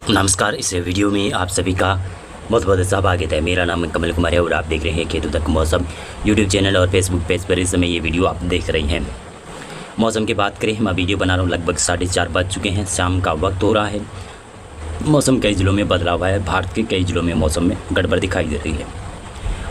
नमस्कार। इस वीडियो में आप सभी का बहुत बहुत स्वागत है। मेरा नाम कमल कुमार है और आप देख रहे हैं खेतों तक मौसम यूट्यूब चैनल और फेसबुक पेज पर इस समय ये वीडियो आप देख रही हैं। मौसम की बात करें, मैं वीडियो बना रहा हूँ, लगभग 4:30 बज चुके हैं, शाम का वक्त हो रहा है। मौसम कई ज़िलों में बदलाव है। भारत के कई ज़िलों में मौसम में गड़बड़ दिखाई दे रही है।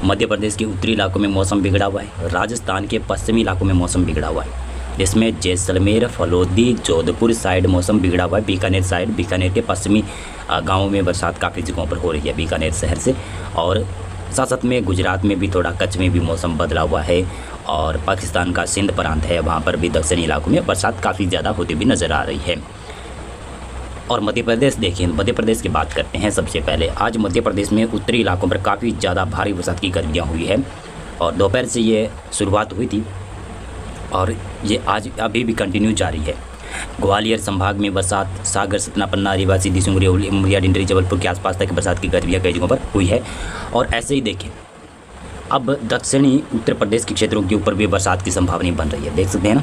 मध्य प्रदेश के उत्तरी इलाकों में मौसम बिगड़ा हुआ है। राजस्थान के पश्चिमी इलाकों में मौसम बिगड़ा हुआ है, जिसमें जैसलमेर, फलोदी, जोधपुर साइड मौसम बिगड़ा हुआ है। बीकानेर साइड, बीकानेर के पश्चिमी गाँवों में बरसात काफ़ी जगहों पर हो रही है, बीकानेर शहर से। और साथ साथ में गुजरात में भी, थोड़ा कच्छ में भी मौसम बदला हुआ है। और पाकिस्तान का सिंध प्रांत है, वहाँ पर भी दक्षिणी इलाकों में बरसात काफ़ी ज़्यादा होती हुई नज़र आ रही है। और मध्य प्रदेश देखिए, मध्य प्रदेश की बात करते हैं। सबसे पहले आज मध्य प्रदेश में उत्तरी इलाकों पर काफ़ी ज़्यादा भारी बरसात की गर्मियाँ हुई है और दोपहर से ये शुरुआत हुई थी और ये आज अभी भी कंटिन्यू जारी है। ग्वालियर संभाग में बरसात, सागर, सतना, पन्ना, रीवा, सीधी, सिंगुरी, उमरिया, डिंडरी, जबलपुर के आसपास तक बरसात की गतिविधियाँ कई जगहों पर हुई है। और ऐसे ही देखें, अब दक्षिणी उत्तर प्रदेश के क्षेत्रों के ऊपर भी बरसात की संभावना बन रही है। देख सकते हैं ना,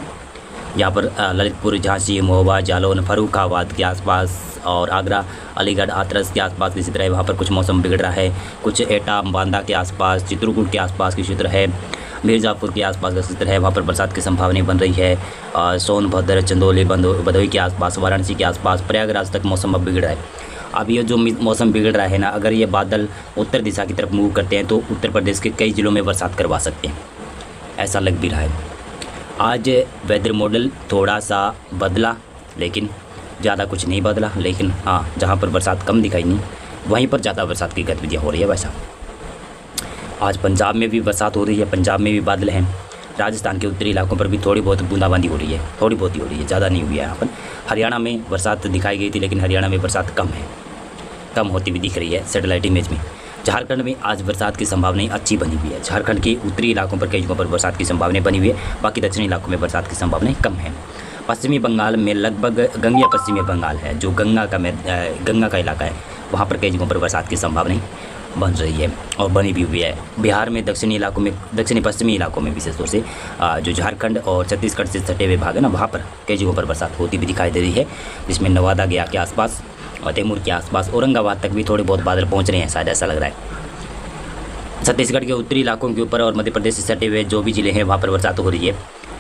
यहाँ पर ललितपुर, झांसी, महोबा, जालौन, फर्रुखाबाद के आसपास और आगरा, अलीगढ़, हाथरस के आसपास किसी तरह वहाँ पर कुछ मौसम बिगड़ रहा है। कुछ एटा, बांदा के आसपास, चित्रकूट के आसपास की क्षेत्र है, मिर्ज़ापुर के आसपास का क्षेत्र है, वहाँ पर बरसात की संभावना बन रही है। सोनभद्र, चंदौली, भदोही के आसपास, वाराणसी के आसपास, प्रयागराज तक मौसम अब बिगड़ रहा है। अब ये जो मौसम बिगड़ रहा है ना, अगर ये बादल उत्तर दिशा की तरफ मूव करते हैं तो उत्तर प्रदेश के कई ज़िलों में बरसात करवा सकते हैं, ऐसा लग भी रहा है। आज वेदर मॉडल थोड़ा सा बदला, लेकिन ज़्यादा कुछ नहीं बदला। लेकिन हाँ, जहाँ पर बरसात कम दिखाई नहीं, वहीं पर ज़्यादा बरसात की गतिविधियाँ हो रही है। वैसा आज पंजाब में भी बरसात हो रही है, पंजाब में भी बादल हैं। राजस्थान के उत्तरी इलाकों पर भी थोड़ी बहुत बूंदाबांदी हो रही है, थोड़ी बहुत ही हो रही है, ज़्यादा नहीं हुई है यहाँ पर। हरियाणा में बरसात दिखाई गई थी, लेकिन हरियाणा में बरसात कम है, कम होती हुई दिख रही है सैटेलाइट इमेज में। झारखंड में आज बरसात की संभावनाएं अच्छी बनी हुई है। झारखंड के उत्तरी इलाकों पर कई जगहों पर बरसात की संभावनाएं बनी हुई है, बाकी दक्षिणी इलाकों में बरसात की संभावनाएं कम है। पश्चिमी बंगाल में लगभग गंगा पश्चिमी बंगाल है, जो गंगा का इलाका है, वहाँ पर कई जगहों पर बरसात की संभावनाएं बन रही है और बनी भी हुई है। बिहार में दक्षिणी इलाकों में, दक्षिणी पश्चिमी इलाकों में विशेष तौर से जो झारखंड और छत्तीसगढ़ से सटे हुए भाग है ना, वहाँ पर कई जगहों पर बरसात होती भी दिखाई दे रही है, जिसमें नवादा, गया के आसपास और तैमूर के आसपास, औरंगाबाद तक भी थोड़े बहुत बादल पहुँच रहे हैं, शायद ऐसा लग रहा है। छत्तीसगढ़ के उत्तरी इलाकों के ऊपर और मध्य प्रदेश से सटे हुए जो भी ज़िले हैं, वहाँ पर बरसात हो रही है।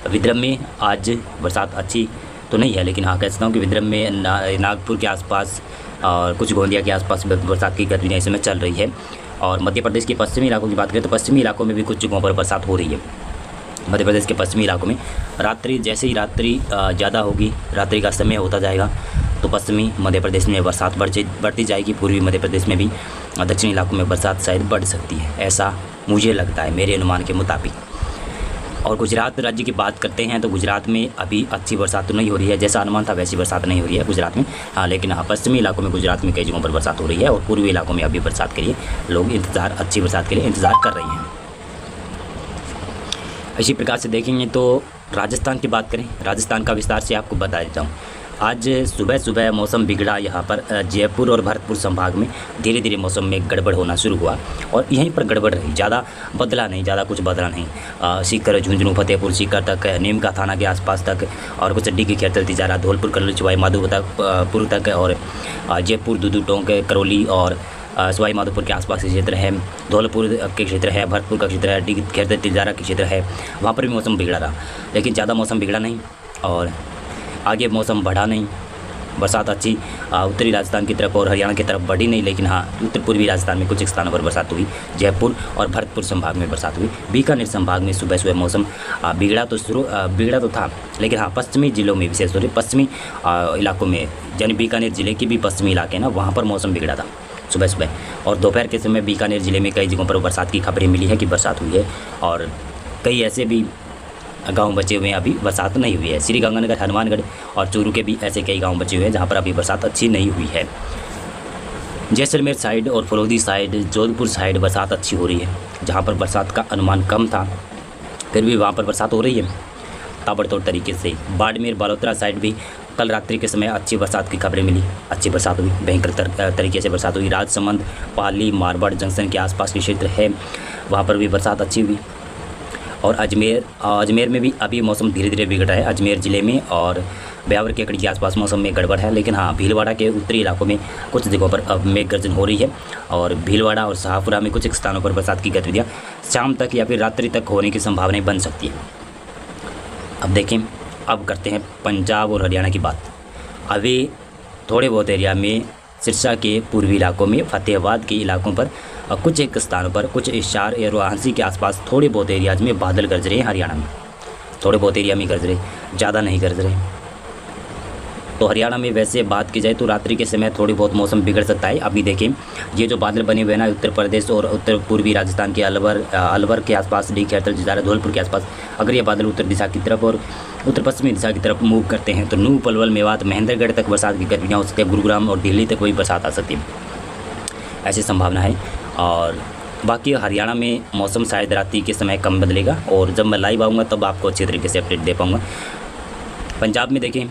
विदर्भ में आज बरसात अच्छी तो नहीं है, लेकिन हाँ कह सकता हूँ कि विदर्भ में नागपुर के आसपास और कुछ गोंदिया के आसपास बरसात की गतिविधियाँ इस समय चल रही है। और मध्य प्रदेश के पश्चिमी इलाकों की बात करें तो पश्चिमी इलाकों में भी कुछ जगहों पर बरसात हो रही है। मध्य प्रदेश के पश्चिमी इलाकों में रात्रि, जैसे ही रात्रि ज़्यादा होगी, रात्रि का समय होता जाएगा, तो पश्चिमी मध्य प्रदेश में बरसात बढ़ती जाएगी। पूर्वी मध्य प्रदेश में भी, दक्षिणी इलाकों में बरसात शायद बढ़ सकती है, ऐसा मुझे लगता है मेरे अनुमान के मुताबिक। और गुजरात राज्य की बात करते हैं तो गुजरात में अभी अच्छी बरसात तो नहीं हो रही है, जैसा अनुमान था वैसी बरसात नहीं हो रही है गुजरात में। हाँ, लेकिन हाँ पश्चिमी इलाकों में गुजरात में कई जगहों पर बरसात हो रही है और पूर्वी इलाकों में अभी बरसात के लिए लोग अच्छी बरसात के लिए इंतज़ार कर रहे हैं। इसी प्रकार से देखेंगे तो राजस्थान की बात करें, राजस्थान का विस्तार से आपको बता देता हूँ। आज सुबह सुबह मौसम बिगड़ा। यहाँ पर जयपुर और भरतपुर संभाग में धीरे धीरे मौसम में गड़बड़ होना शुरू हुआ और यहीं पर गड़बड़ रही, ज़्यादा बदला नहीं, ज़्यादा कुछ बदला नहीं। सीकर, झुंझुनू, फतेहपुर सीकर तक, नीमका थाना के आसपास तक और कुछ डिग्गी खेर चलती जा रहा, धौलपुर, करौली, सवाई माधोपुर तक और जयपुर, दूदू, टोंक, करौली और सवाई माधोपुर के आसपास के क्षेत्र है, धौलपुर के क्षेत्र है, भरतपुर का क्षेत्र है, डिग्गी खेर तिजारा के क्षेत्र है, वहाँ पर भी मौसम बिगड़ा रहा, लेकिन ज़्यादा मौसम बिगड़ा नहीं और आगे मौसम बढ़ा नहीं। बरसात अच्छी उत्तरी राजस्थान की तरफ और हरियाणा की तरफ बढ़ी नहीं, लेकिन हाँ उत्तर पूर्वी राजस्थान में कुछ स्थानों पर बरसात हुई। जयपुर और भरतपुर संभाग में बरसात हुई। बीकानेर संभाग में सुबह सुबह मौसम बिगड़ा तो था, लेकिन हाँ पश्चिमी जिलों में, विशेष तौर से पश्चिमी इलाकों में, यानी बीकानेर ज़िले के भी पश्चिमी इलाके ना, वहाँ पर मौसम बिगड़ा था सुबह सुबह। और दोपहर के समय बीकानेर ज़िले में कई जगहों पर बरसात की खबरें मिली है कि बरसात हुई है और कई ऐसे भी गांव बचे हुए हैं अभी बरसात नहीं हुई है। श्रीगंगानगर, हनुमानगढ़ और चूरू के भी ऐसे कई गांव बचे हुए हैं जहां पर अभी बरसात अच्छी नहीं हुई है। जैसलमेर साइड और फलोदी साइड, जोधपुर साइड बरसात अच्छी हो रही है, जहां पर बरसात का अनुमान कम था, फिर भी वहां पर बरसात हो रही है ताबड़तोड़ तरीके से। बाड़मेर, बालोतरा साइड भी कल रात्रि के समय अच्छी बरसात की खबरें मिली, अच्छी बरसात हुई, भयंकर तरीके से बरसात हुई। राजसमंद, पाली, मारवाड़ जंक्शन के आसपास के क्षेत्र है, वहाँ पर भी बरसात अच्छी हुई। और अजमेर में भी अभी मौसम धीरे धीरे बिगड़ रहा है, अजमेर ज़िले में और ब्यावर केकड़ी के आसपास मौसम में गड़बड़ है, लेकिन हाँ भीलवाड़ा के उत्तरी इलाकों में कुछ जगहों पर अब मेघ गर्जन हो रही है और भीलवाड़ा और शाहपुरा में कुछ स्थानों पर बरसात की गतिविधियाँ शाम तक या फिर रात्रि तक होने की संभावनाएं बन सकती है। अब देखें, अब करते हैं पंजाब और हरियाणा की बात। अभी थोड़े बहुत एरिया में सिरसा के पूर्वी इलाकों में, फतेहाबाद के इलाकों पर और कुछ एक स्थानों पर कुछ इशार या वाराणसी के आसपास थोड़े बहुत एरियाज में बादल गरज रहे हैं। हरियाणा में थोड़े बहुत एरिया में गरज रहे, ज़्यादा नहीं गरज रहे। तो हरियाणा में वैसे बात की जाए तो रात्रि के समय थोड़ी बहुत मौसम बिगड़ सकता है। अभी देखें, ये जो बादल बने हुए हैं ना उत्तर प्रदेश और उत्तर पूर्वी राजस्थान के अलवर के आसपास, डी खैरतर, जितारा, धौलपुर के आसपास, अगर ये बादल उत्तर दिशा की तरफ और उत्तर पश्चिमी दिशा की तरफ मूव करते हैं तो नूह, पलवल, मेवात, महेंद्रगढ़ तक बरसात की गतिविधियाँ हो सकती है। गुरुग्राम और दिल्ली तक भी बरसात आ सकती है, ऐसी संभावना है। और बाकी हरियाणा में मौसम शायद रात्रि के समय कम बदलेगा और जब मैं लाइव आऊँगा तब आपको अच्छी तरीके से अपडेट दे पाऊँगा। पंजाब में देखें,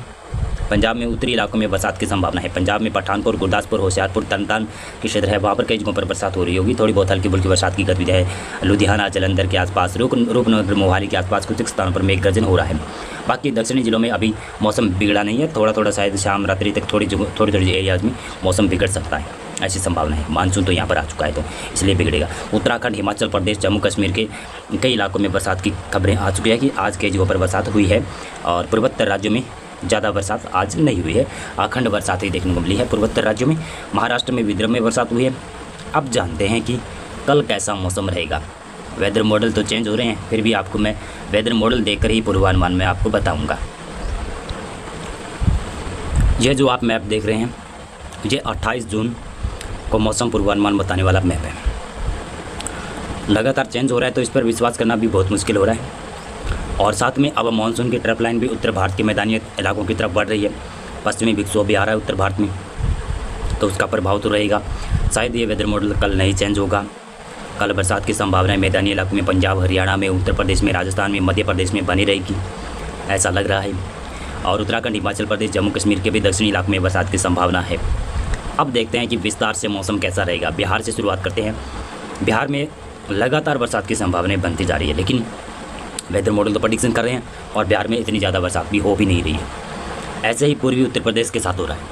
पंजाब में उत्तरी इलाकों में बरसात की संभावना है। पंजाब में पठानकोट, गुरदासपुर, होशियारपुर, तरनतारन के क्षेत्र है, वहाँ पर कई जगहों पर बरसात हो रही होगी। थोड़ी बहुत हल्की फुल्की बरसात की गतिविधि है। लुधियाना, जालंधर के आसपास, रूपनगर, मोहाली के आसपास कुछ स्थानों पर मेघ गर्जन हो रहा है। बाकी दक्षिणी जिलों में अभी मौसम बिगड़ा नहीं है, थोड़ा थोड़ा शायद शाम रात्रि तक थोड़ी एरियाज में मौसम बिगड़ सकता है, ऐसी संभावना है। मानसून तो यहाँ पर आ चुका है तो इसलिए बिगड़ेगा। उत्तराखंड, हिमाचल प्रदेश, जम्मू कश्मीर के कई इलाकों में बरसात की खबरें आ चुकी है कि आज कई जगहों पर बरसात हुई है और पूर्वोत्तर राज्यों में ज़्यादा बरसात आज नहीं हुई है। अखंड बरसात ही देखने को मिली है पूर्वोत्तर राज्यों में। महाराष्ट्र में, विदर्भ में बरसात हुई है। अब जानते हैं कि कल कैसा मौसम रहेगा। वेदर मॉडल तो चेंज हो रहे हैं, फिर भी आपको मैं वेदर मॉडल देखकर ही पूर्वानुमान में आपको बताऊंगा। यह जो आप मैप देख रहे हैं, ये 28 जून को मौसम पूर्वानुमान बताने वाला मैप है। लगातार चेंज हो रहा है तो इस पर विश्वास करना भी बहुत मुश्किल हो रहा है। और साथ में अब मानसून की ट्रफ लाइन भी उत्तर भारत के मैदानी इलाकों की तरफ बढ़ रही है। पश्चिमी विक्षोभ भी आ रहा है उत्तर भारत में, तो उसका प्रभाव तो रहेगा। शायद ये वेदर मॉडल कल नहीं चेंज होगा। कल बरसात की संभावना मैदानी इलाकों में, पंजाब, हरियाणा में, उत्तर प्रदेश में, राजस्थान में, मध्य प्रदेश में बनी रहेगी, ऐसा लग रहा है। और उत्तराखंड, हिमाचल प्रदेश, जम्मू कश्मीर के भी दक्षिणी इलाकों में बरसात की संभावना है। अब देखते हैं कि विस्तार से मौसम कैसा रहेगा। बिहार से शुरुआत करते हैं। बिहार में लगातार बरसात की संभावनाएं बनती जा रही है, लेकिन वेदर मॉडल तो प्रेडिक्शन कर रहे हैं और बिहार में इतनी ज़्यादा बरसात भी हो भी नहीं रही है। ऐसे ही पूर्वी उत्तर प्रदेश के साथ हो रहा है।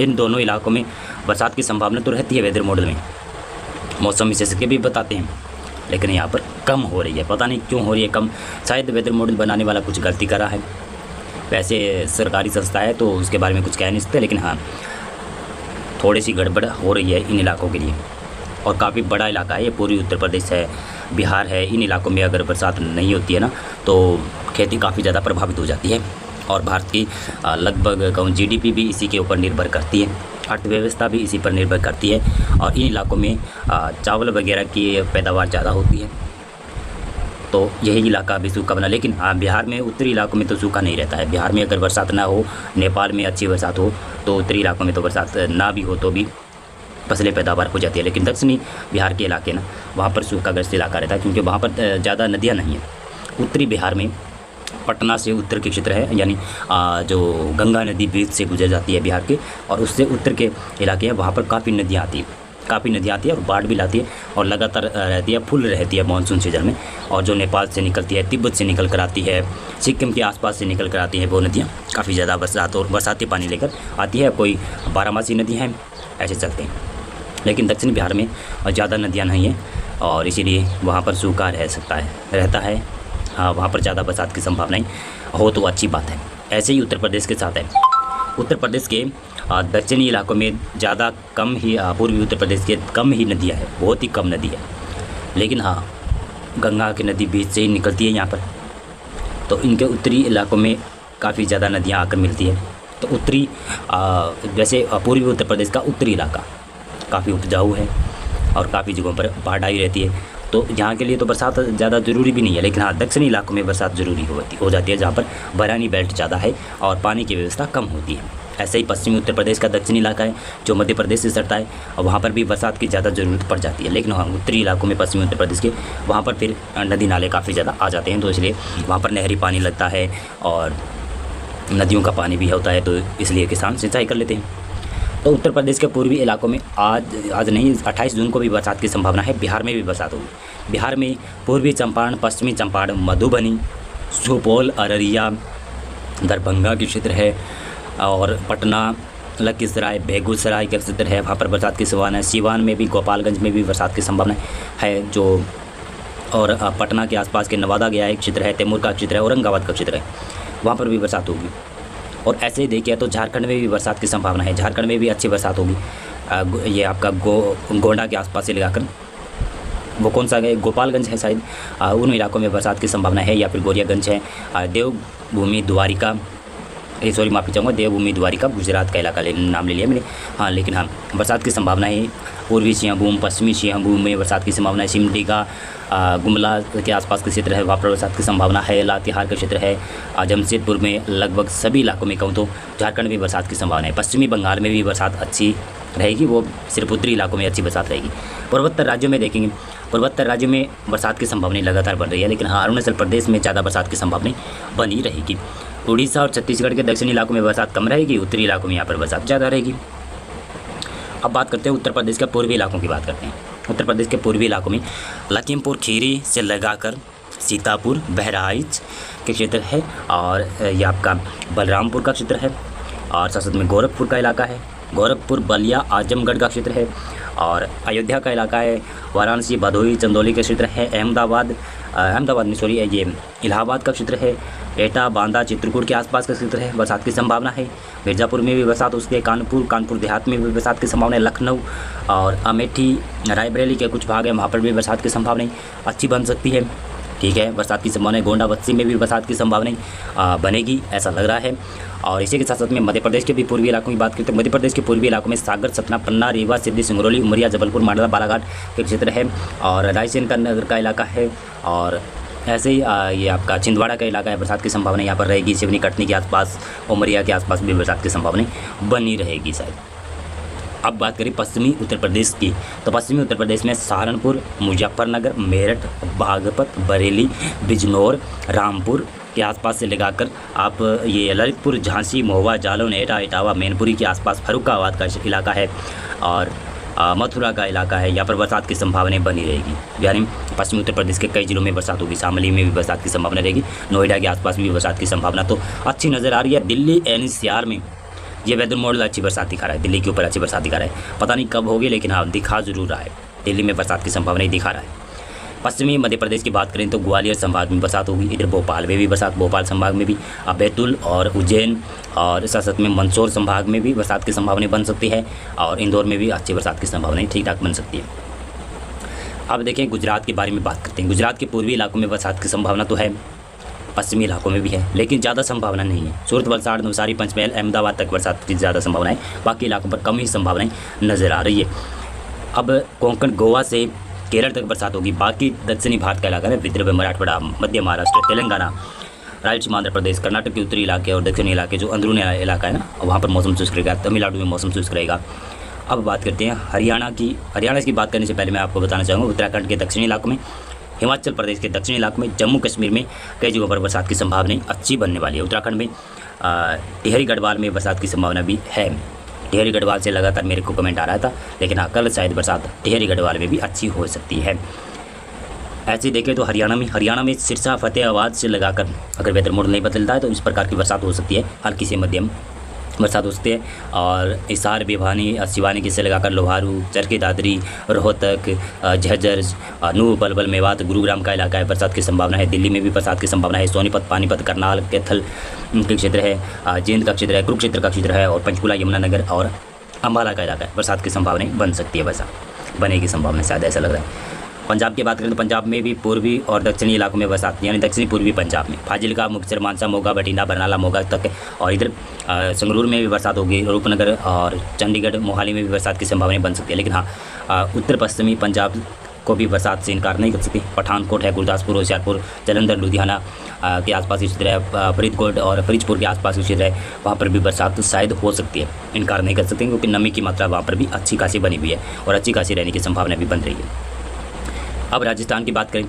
इन दोनों इलाकों में बरसात की संभावना तो रहती है वेदर मॉडल में, मौसम विशेषज्ञ भी बताते हैं, लेकिन यहाँ पर कम हो रही है। पता नहीं क्यों हो रही है कम, शायद वेदर मॉडल बनाने वाला कुछ गलती कर रहा है। वैसे सरकारी संस्था है तो उसके बारे में कुछ कह नहीं सकते, लेकिन हाँ थोड़ी सी गड़बड़ हो रही है इन इलाकों के लिए। और काफ़ी बड़ा इलाका है ये, पूर्वी उत्तर प्रदेश है, बिहार है। इन इलाकों में अगर बरसात नहीं होती है ना तो खेती काफ़ी ज़्यादा प्रभावित हो जाती है। और भारत की लगभग कहूँ GDP भी इसी के ऊपर निर्भर करती है, अर्थव्यवस्था भी इसी पर निर्भर करती है। और इन इलाकों में चावल वगैरह की पैदावार ज़्यादा होती है, तो यही इलाका अभी सूखा बना। लेकिन हाँ बिहार में उत्तरी इलाकों में तो सूखा नहीं रहता है। बिहार में अगर बरसात ना हो, नेपाल में अच्छी बरसात हो, तो उत्तरी इलाकों में तो बरसात ना भी हो तो भी फसलें पैदावार हो जाती है। लेकिन दक्षिणी बिहार के इलाके ना, वहाँ पर सूखाग्रस्त इलाका रहता है, क्योंकि वहाँ पर ज़्यादा नदियाँ नहीं हैं। उत्तरी बिहार में पटना से उत्तर के क्षेत्र है, यानी जो गंगा नदी बीच से गुजर जाती है बिहार के, और उससे उत्तर के इलाके हैं, वहाँ पर काफ़ी नदियाँ आती है और बाढ़ भी लाती है और लगातार रहती है, फुल रहती है मानसून सीजन में। और जो नेपाल से निकलती है, तिब्बत से निकल कर आती है, सिक्किम के आसपास से निकल कर आती है, वो नदियाँ काफ़ी ज़्यादा बरसात और बरसाती पानी लेकर आती है। कोई बारहमासी नदी हैं, ऐसे चलते हैं। लेकिन दक्षिण बिहार में ज़्यादा नदियाँ नहीं हैं और इसीलिए वहाँ पर सूखा रहता है। हाँ, वहाँ पर ज़्यादा बरसात की संभावनाएं हो तो अच्छी बात है। ऐसे ही उत्तर प्रदेश के साथ है। उत्तर प्रदेश के दक्षिणी इलाकों में ज़्यादा कम ही, पूर्वी उत्तर प्रदेश के कम ही नदियाँ हैं, बहुत ही कम नदी है। लेकिन हाँ गंगा की नदी बीच से ही निकलती है यहाँ पर, तो इनके उत्तरी इलाकों में काफ़ी ज़्यादा नदियाँ आकर मिलती है। तो उत्तरी वैसे पूर्वी उत्तर प्रदेश का उत्तरी इलाका काफ़ी उपजाऊ है और काफ़ी जगहों पर बाढ़ आई रहती है, तो यहाँ के लिए तो बरसात ज़्यादा ज़रूरी भी नहीं है। लेकिन हाँ दक्षिणी इलाकों में बरसात ज़रूरी हो जाती है, जहाँ पर बरानी बेल्ट ज़्यादा है और पानी की व्यवस्था कम होती है। ऐसे ही पश्चिमी उत्तर प्रदेश का दक्षिणी इलाका है जो मध्य प्रदेश से सटता है, और वहाँ पर भी बरसात की ज़्यादा ज़रूरत पड़ जाती है। लेकिन हाँ उत्तरी इलाकों में पश्चिमी उत्तर प्रदेश के, वहाँ पर फिर नदी नाले काफ़ी ज़्यादा आ जाते हैं, तो इसलिए वहाँ पर नहरी पानी लगता है और नदियों का पानी भी होता है, तो इसलिए किसान सिंचाई कर लेते हैं। तो उत्तर प्रदेश के पूर्वी इलाकों में आज नहीं 28 जून को भी बरसात की संभावना है। बिहार में भी बरसात होगी। बिहार में पूर्वी चंपारण, पश्चिमी चंपारण, मधुबनी, सुपौल, अररिया, दरभंगा के क्षेत्र है, और पटना, लखीसराय, बेगूसराय का क्षेत्र है, वहाँ पर बरसात की संभावना है। सीवान में भी, गोपालगंज में भी बरसात की संभावना है जो, और पटना के आसपास के नवादा गया एक क्षेत्र है, तैमूर का क्षेत्र है, औरंगाबाद का क्षेत्र है, वहाँ पर भी बरसात होगी। और ऐसे ही देखिए तो झारखंड में भी बरसात की संभावना है, झारखंड में भी अच्छी बरसात होगी। ये आपका गोंडा के आसपास से लगाकर, वो कौन सा है, गोपालगंज है शायद, उन इलाकों में बरसात की संभावना है, या फिर गोरियागंज है, देवभूमि द्वारिका, सॉरी माफ़ी चाहूँगा, देवभूमि द्वारिका गुजरात का इलाका नाम ले लिया मैंने, हाँ, लेकिन हाँ बरसात की संभावना है। पूर्वी सिंहभूम, पश्चिमी सिंहभूम में बरसात की संभावना है। सिमडेगा, गुमला के आसपास के क्षेत्र है, वहाँ पर बरसात की संभावना है। लातेहार का क्षेत्र है, जमशेदपुर में, लगभग सभी इलाकों में कहूँ तो झारखंड में बरसात की संभावना है। पश्चिमी बंगाल में भी बरसात अच्छी रहेगी, वो सिर्फ उत्तरी इलाकों में अच्छी बरसात रहेगी। पूर्वोत्तर राज्यों में देखेंगे, पूर्वोत्तर राज्यों में बरसात की संभावना लगातार बढ़ रही है, लेकिन हाँ अरुणाचल प्रदेश में ज़्यादा बरसात की संभावना बनी रहेगी। उड़ीसा और छत्तीसगढ़ के दक्षिणी इलाकों में बरसात कम रहेगी, उत्तरी इलाकों में यहाँ पर बरसात ज़्यादा रहेगी। अब बात करते हैं उत्तर प्रदेश के पूर्वी इलाकों की बात करते हैं। उत्तर प्रदेश के पूर्वी इलाकों में लखीमपुर खीरी से लगाकर सीतापुर, बहराइच के क्षेत्र है, और ये आपका बलरामपुर का क्षेत्र है, और साथ में गोरखपुर का इलाका है, गोरखपुर, बलिया, आजमगढ़ का क्षेत्र है, और अयोध्या का इलाका है, वाराणसी, भदोही, चंदौली का क्षेत्र है, ये इलाहाबाद का क्षेत्र है, एटा, बांदा, चित्रकूट के आसपास का क्षेत्र है, बरसात की संभावना है। मिर्ज़ापुर में भी बरसात हो सकती है, कानपुर देहात में भी बरसात की संभावना है, लखनऊ और अमेठी, रायबरेली के कुछ भाग हैं, वहाँ पर भी बरसात की संभावना अच्छी बन सकती है। ठीक है, बरसात की संभावना, गोंडा बस्ती में भी बरसात की संभावना बनेगी, ऐसा लग रहा है। और इसी के साथ साथ में मध्य प्रदेश के भी पूर्वी इलाकों की बात करते हैं। मध्य प्रदेश के पूर्वी इलाकों में सागर, सतना, पन्ना, रीवा, सिद्धि, सिंगरौली, उमरिया, जबलपुर, मांडला, बालाघाट के क्षेत्र है, और रायसेन का नगर का इलाका है, और ऐसे ही ये आपका छिंदवाड़ा का इलाका है, बरसात की संभावना यहाँ पर रहेगी। सिवनी, कटनी के आसपास, उमरिया के आसपास भी बरसात की संभावना बनी रहेगी शायद। अब बात करें पश्चिमी उत्तर प्रदेश की, तो पश्चिमी उत्तर प्रदेश में सहारनपुर, मुजफ्फरनगर, मेरठ, बागपत, बरेली, बिजनौर, रामपुर के आसपास से लगाकर आप ये ललितपुर, झांसी, महुआ, जालौन, एटा, इटावा, मैनपुरी के आसपास फर्रुखाबाद का इलाका है, और मथुरा का इलाका है, यहाँ पर बरसात की संभावना बनी रहेगी। यानी पश्चिमी उत्तर प्रदेश के कई जिलों में बरसात होगी, शामली में भी बरसात की संभावना रहेगी, नोएडा के आसपास भी बरसात की संभावना तो अच्छी नज़र आ रही है। दिल्ली, NCR में ये वेदर मॉडल अच्छी बरसात दिखा रहा है, दिल्ली के ऊपर अच्छी बरसात दिखा रहा है, पता नहीं कब होगी, लेकिन हाँ दिखा ज़रूर रहा है, दिल्ली में बरसात की संभावना ही दिखा रहा है। पश्चिमी मध्य प्रदेश की बात करें तो ग्वालियर संभाग में बरसात होगी, इधर भोपाल में भी बरसात, भोपाल संभाग में भी बैतूल और उज्जैन, और साथ में मंदसौर संभाग में भी बरसात की संभावना बन सकती है, और इंदौर में भी अच्छी बरसात की संभावना ठीक ठाक बन सकती है। अब देखें गुजरात के बारे में बात करते हैं। गुजरात के पूर्वी इलाकों में बरसात की संभावना तो है, पश्चिमी इलाकों में भी है, लेकिन ज़्यादा संभावना नहीं है। सूरत, वलसाड़, नवसारी, पंचमहल, अहमदाबाद तक बरसात की ज़्यादा संभावना है, बाकी इलाकों पर कम ही संभावनाएं नज़र आ रही है। अब कोंकण, गोवा से केरल तक बरसात होगी, बाकी दक्षिणी भारत का इलाका है, विदर्भ, मराठवाड़ा, मध्य महाराष्ट्र, तेलंगाना, रायलसीमा, आंध्र प्रदेश, कर्नाटक के उत्तरी इलाके और दक्षिणी इलाके, जो अंदरूनी इलाका है ना, वहाँ पर मौसम शुष्क रहेगा। तमिलनाडु में मौसम शुष्क रहेगा। अब बात करते हैं हरियाणा की। हरियाणा की बात करने से पहले मैं आपको बताना चाहूँगा उत्तराखंड के दक्षिणी इलाकों में, हिमाचल प्रदेश के दक्षिणी इलाकों में, जम्मू कश्मीर में कई जगहों पर बरसात की संभावना अच्छी बनने वाली है। उत्तराखंड में टिहरी गढ़वाल में बरसात की संभावना भी है। टिहरी गढ़वाल से लगातार मेरे को कमेंट आ रहा था, लेकिन हाँ कल शायद बरसात टिहरी गढ़वाल में भी अच्छी हो सकती है। ऐसे देखें तो हरियाणा में सिरसा, फतेहाबाद से लगाकर अगर वेदर मोड नहीं बदलता है तो इस प्रकार की बरसात हो सकती है, हल्की से मध्यम बरसात हो सकती है। और हिसार, भिवानी, सिवानी से लगाकर लोहारू, चरखी दादरी, रोहतक, झज्जर, नूह, पलवल, मेवात, गुरुग्राम का इलाका है, बरसात की संभावना है। दिल्ली में भी बरसात की संभावना है। सोनीपत, पानीपत, करनाल, कैथल के क्षेत्र है, जींद का क्षेत्र है, कुरुक्षेत्र का क्षेत्र है, और पंचकुला, यमुनानगर और अम्बाला का इलाका है, बरसात की संभावना बन सकती है, बरसात बने की संभावना शायद ऐसा लग रहा है। पंजाब की बात करें तो पंजाब में भी पूर्वी और दक्षिणी इलाकों में बरसात, यानी दक्षिणी पूर्वी पंजाब में फाजिलका, मुक्तसर, मानसा, मोगा, बठिंडा, बरनाला, मोगा तक, और इधर संगरूर में भी बरसात होगी, रूपनगर और चंडीगढ़, मोहाली में भी बरसात की संभावना बन सकती है। लेकिन हाँ उत्तर पश्चिमी पंजाब को भी बरसात से इनकार नहीं कर सकती। पठानकोट है, गुरदासपुर, होशियारपुर, जालंधर, लुधियाना के आसपास क्षेत्र है, फरीदकोट और फरीदपुर के आसपास क्षेत्र है, वहाँ पर भी बरसात शायद हो सकती है, इनकार नहीं कर सकते, क्योंकि नमी की मात्रा वहाँ पर भी अच्छी खासी बनी हुई है और अच्छी खासी रहने की संभावना भी बन रही है। अब राजस्थान की बात करें,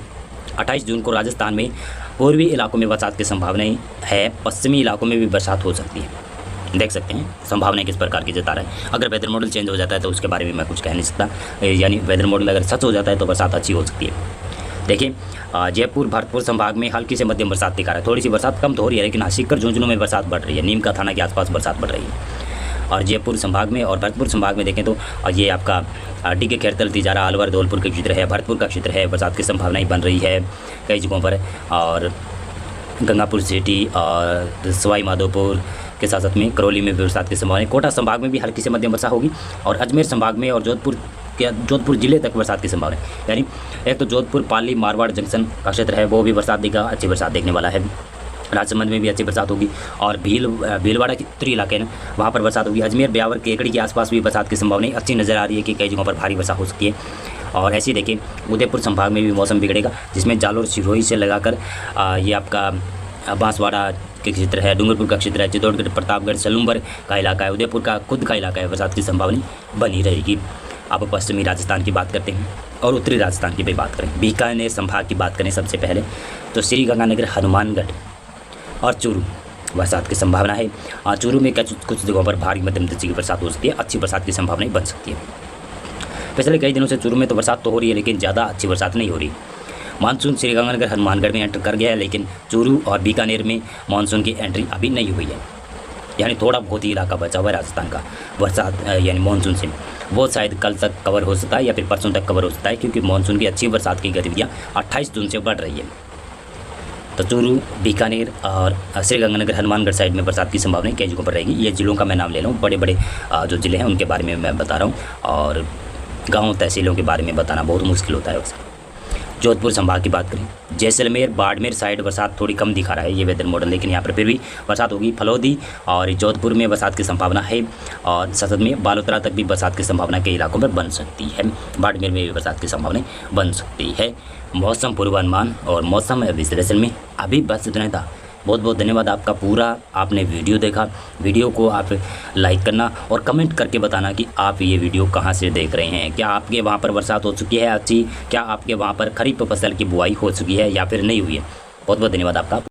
28 जून को राजस्थान में पूर्वी इलाकों में बरसात की संभावनाएं है, पश्चिमी इलाकों में भी बरसात हो सकती है। देख सकते हैं संभावनाएं किस प्रकार की जता रहा है। अगर वेदर मॉडल चेंज हो जाता है तो उसके बारे में मैं कुछ कह नहीं सकता, यानी वेदर मॉडल अगर सच हो जाता है तो बरसात अच्छी हो सकती है। देखिए जयपुर भरतपुर संभाग में हल्की से मध्यम बरसात दिखा रहा है। थोड़ी सी बरसात कम तो हो रही है, लेकिन हाँ सीकर झुंझुनू में बरसात बढ़ रही है। नीम का थाना के आसपास बरसात बढ़ रही है। और जयपुर संभाग में और भरतपुर संभाग में देखें तो ये आपका डी के खैरतल, तिजारा, अलवर, धौलपुर का क्षेत्र है, भरतपुर का क्षेत्र है। बरसात की संभावनाएं बन रही है कई जगहों पर। और गंगापुर सिटी और सवाई माधोपुर के साथ साथ में करौली में भी बरसात की संभावना है। कोटा संभाग में भी हल्की से मध्यम वर्षा होगी और अजमेर संभाग में और जोधपुर जिले तक बरसात की संभावना है। यानी एक तो जोधपुर, पाली, मारवाड़ जंक्शन का क्षेत्र है वो भी बरसात देगा, अच्छी बरसात देखने वाला है। राजसमंद में भी अच्छी बरसात होगी और भीलवाड़ा के उत्तरी इलाके हैं वहाँ पर बरसात होगी। अजमेर, ब्यावर, केकड़ी के आसपास भी बरसात की संभावना अच्छी नज़र आ रही है कि कई जगहों पर भारी वर्षा हो सकती है। और ऐसे ही देखें उदयपुर संभाग में भी मौसम बिगड़ेगा, जिसमें जालोर, सिरोही से लगाकर ये आपका बांसवाड़ा के क्षेत्र है, डूंगरपुर का क्षेत्र है, चित्तौड़गढ़, प्रतापगढ़, सलूम्बर का इलाका है, उदयपुर का खुद का इलाका है, बरसात की संभावना बनी रहेगी। अब पश्चिमी राजस्थान की बात करते हैं और उत्तरी राजस्थान की भी बात करें। बीकानेर संभाग की बात करें सबसे पहले तो श्रीगंगानगर, हनुमानगढ़ और चूरू बरसात की संभावना है। चूरू में कुछ जगहों पर भारी मध्यम दर्जे की बरसात हो सकती है, अच्छी बरसात की संभावनाएं बन सकती है। पिछले कई दिनों से चूरू में तो बरसात तो हो रही है, लेकिन ज़्यादा अच्छी बरसात नहीं हो रही। मानसून श्रीगंगानगर, हनुमानगढ़ में एंटर कर गया है, लेकिन चूरू और बीकानेर में मानसून की एंट्री अभी नहीं हुई है। यानी थोड़ा बहुत ही इलाका बचा हुआ है राजस्थान का बरसात यानी मानसून से, वो शायद कल तक कवर हो सकता है या फिर परसों तक कवर हो सकता है, क्योंकि मानसून की अच्छी बरसात की गतिविधियाँ 28 जून से बढ़ रही है। तो चूरू, बीकानेर और श्रीगंगानगर, हनुमानगढ़ साइड में बरसात की संभावना कई जगहों पर रहेगी। ये जिलों का मैं नाम ले रहा हूँ, बड़े बड़े जो ज़िले हैं उनके बारे में मैं बता रहा हूँ, और गाँव तहसीलों के बारे में बताना बहुत मुश्किल होता है वैसे। जोधपुर संभाग की बात करें, जैसलमेर, बाड़मेर साइड बरसात थोड़ी कम दिखा रहा है ये वेदर मॉडल, लेकिन यहाँ पर फिर भी बरसात होगी। फलौदी और जोधपुर में बरसात की संभावना है और साथ में बालोतरा तक भी बरसात की संभावना कई इलाकों में बन सकती है। बाड़मेर में भी बरसात की संभावना बन सकती है। मौसम पूर्वानुमान और मौसम विश्लेषण में अभी बस इतना था। बहुत बहुत धन्यवाद आपका, पूरा आपने वीडियो देखा। वीडियो को आप लाइक करना और कमेंट करके बताना कि आप ये वीडियो कहाँ से देख रहे हैं। क्या आपके वहाँ पर बरसात हो चुकी है अच्छी? क्या आपके वहाँ पर खरीफ फसल की बुआई हो चुकी है या फिर नहीं हुई है? बहुत बहुत धन्यवाद आपका।